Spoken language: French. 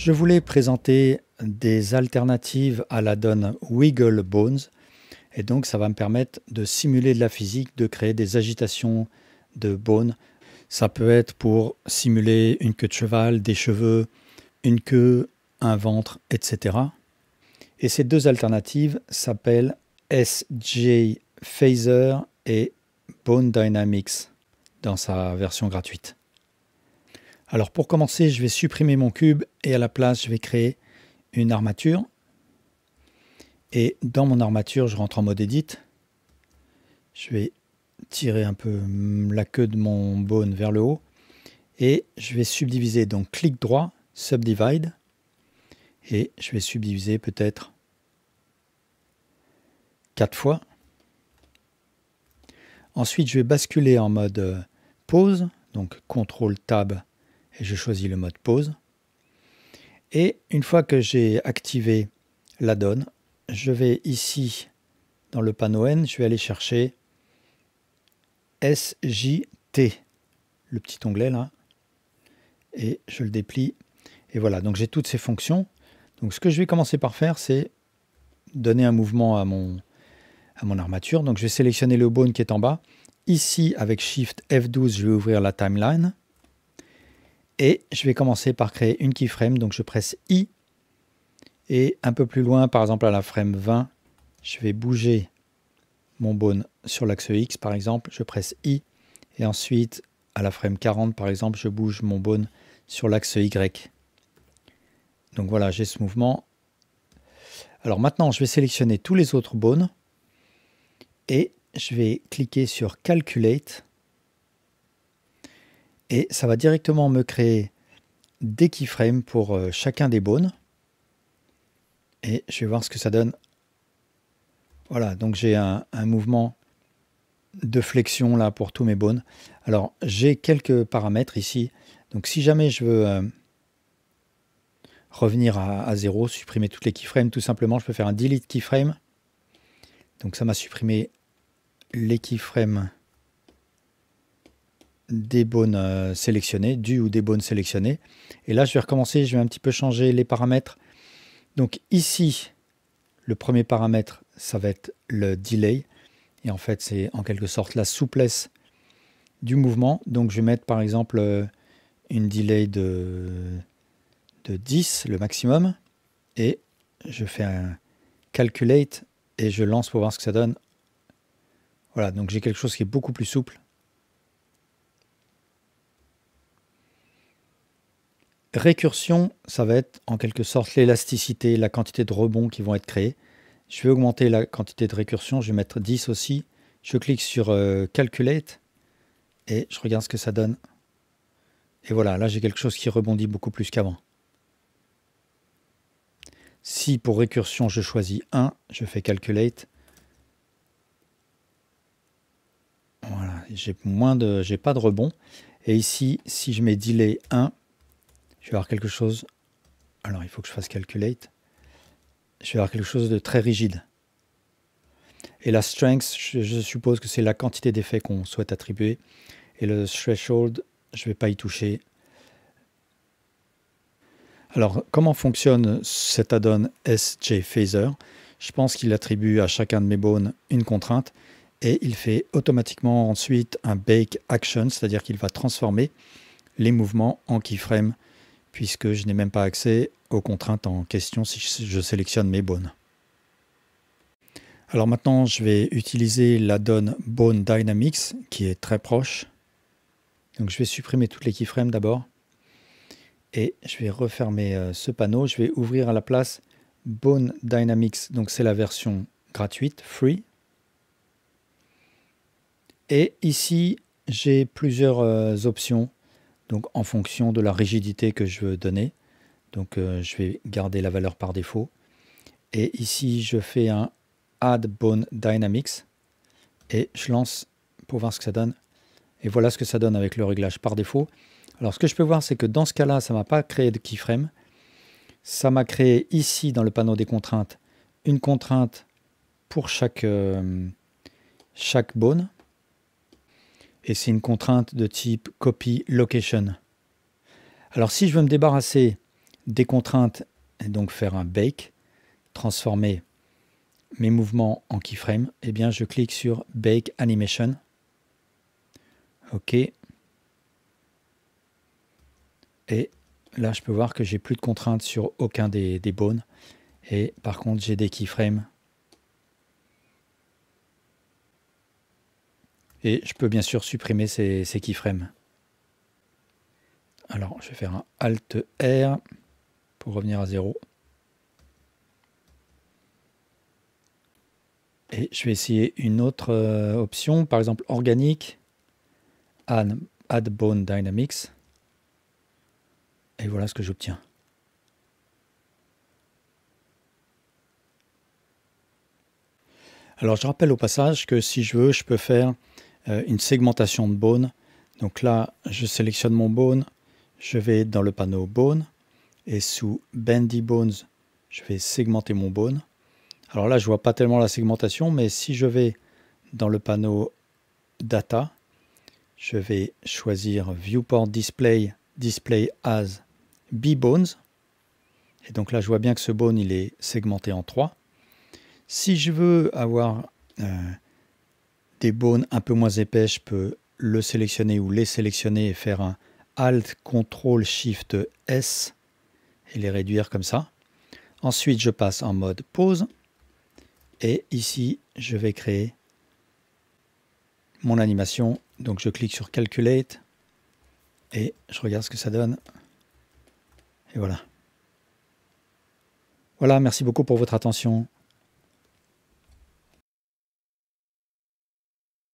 je voulais présenter des alternatives à l'add-on Wiggle Bones. Et donc, ça va me permettre de simuler de la physique, de créer des agitations de bones. Ça peut être pour simuler une queue de cheval, des cheveux, une queue, un ventre, etc. Et ces deux alternatives s'appellent SJ Phaser et Bone Dynamics dans sa version gratuite. Alors pour commencer, je vais supprimer mon cube et à la place, je vais créer une armature. Et dans mon armature, je rentre en mode Edit. Je vais tirer un peu la queue de mon bone vers le haut. Et je vais subdiviser, donc clic droit, Subdivide. Et je vais subdiviser peut-être 4 fois. Ensuite, je vais basculer en mode pause, donc CTRL Tab, et je choisis le mode pause. Et une fois que j'ai activé l'add-on, je vais ici, dans le panneau N, je vais aller chercher SJT, le petit onglet là, et je le déplie. Et voilà, donc j'ai toutes ces fonctions. Donc ce que je vais commencer par faire, c'est donner un mouvement à mon armature. Donc je vais sélectionner le bone qui est en bas. Ici, avec Shift F12, je vais ouvrir la timeline. Et je vais commencer par créer une keyframe. Donc je presse I. Et un peu plus loin, par exemple à la frame 20, je vais bouger mon bone sur l'axe X, par exemple. Je presse I. Et ensuite, à la frame 40, par exemple, je bouge mon bone sur l'axe Y. Donc voilà, j'ai ce mouvement. Alors maintenant, je vais sélectionner tous les autres bones. Et je vais cliquer sur Calculate. Et ça va directement me créer des keyframes pour chacun des bones. Et je vais voir ce que ça donne. Voilà, donc j'ai un mouvement de flexion là pour tous mes bones. Alors j'ai quelques paramètres ici. Donc si jamais je veux revenir à 0, supprimer toutes les keyframes, tout simplement je peux faire un delete keyframe. Donc ça m'a supprimé les keyframes des bones sélectionnés, du ou des bones sélectionnés. Et là je vais recommencer, je vais un petit peu changer les paramètres. Donc ici, le premier paramètre, ça va être le delay. Et en fait, c'est en quelque sorte la souplesse du mouvement. Donc je vais mettre par exemple une delay de 10, le maximum. Et je fais un calculate et je lance pour voir ce que ça donne. Voilà, donc j'ai quelque chose qui est beaucoup plus souple. Récursion, ça va être en quelque sorte l'élasticité, la quantité de rebonds qui vont être créés. Je vais augmenter la quantité de récursion, je vais mettre 10 aussi. Je clique sur Calculate et je regarde ce que ça donne. Et voilà, là j'ai quelque chose qui rebondit beaucoup plus qu'avant. Si pour récursion je choisis 1, je fais Calculate. Voilà, j'ai pas de rebond. Et ici, si je mets Delay 1, je vais avoir quelque chose. Alors il faut que je fasse Calculate. Je vais avoir quelque chose de très rigide. Et la strength, je suppose que c'est la quantité d'effets qu'on souhaite attribuer. Et le threshold, je ne vais pas y toucher. Alors, comment fonctionne cet add-on SJ Phaser? Je pense qu'il attribue à chacun de mes bones une contrainte et il fait automatiquement ensuite un bake action, c'est-à-dire qu'il va transformer les mouvements en keyframe puisque je n'ai même pas accès aux contraintes en question si je sélectionne mes bones. Alors maintenant, je vais utiliser l'add-on Bone Dynamics qui est très proche. Donc je vais supprimer toutes les keyframes d'abord. Et je vais refermer ce panneau. Je vais ouvrir à la place Bone Dynamics. Donc c'est la version gratuite, free. Et ici, j'ai plusieurs options. Donc en fonction de la rigidité que je veux donner. Donc je vais garder la valeur par défaut. Et ici, je fais un Add Bone Dynamics. Et je lance pour voir ce que ça donne. Et voilà ce que ça donne avec le réglage par défaut. Alors ce que je peux voir, c'est que dans ce cas-là, ça ne m'a pas créé de keyframe. Ça m'a créé ici, dans le panneau des contraintes, une contrainte pour chaque bone. Et c'est une contrainte de type Copy Location. Alors si je veux me débarrasser des contraintes et donc faire un bake, transformer mes mouvements en keyframe, eh bien je clique sur Bake Animation. OK. Et là, je peux voir que j'ai plus de contraintes sur aucun des bones. Et par contre, j'ai des keyframes. Et je peux bien sûr supprimer ces keyframes. Alors, je vais faire un Alt R pour revenir à 0. Et je vais essayer une autre option, par exemple organique, Add Bone Dynamics. Et voilà ce que j'obtiens. Alors je rappelle au passage que si je veux, je peux faire une segmentation de bone. Donc là, je sélectionne mon bone, je vais dans le panneau Bone, et sous Bendy Bones, je vais segmenter mon bone. Alors là, je ne vois pas tellement la segmentation, mais si je vais dans le panneau Data, je vais choisir Viewport Display, Display as B-Bones. Et donc là, je vois bien que ce bone, il est segmenté en 3. Si je veux avoir des bones un peu moins épais, je peux le sélectionner ou les sélectionner et faire un Alt, Ctrl, Shift, S et les réduire comme ça. Ensuite, je passe en mode pause. Et ici, je vais créer mon animation. Donc, je clique sur Calculate et je regarde ce que ça donne. Et voilà. Voilà, merci beaucoup pour votre attention.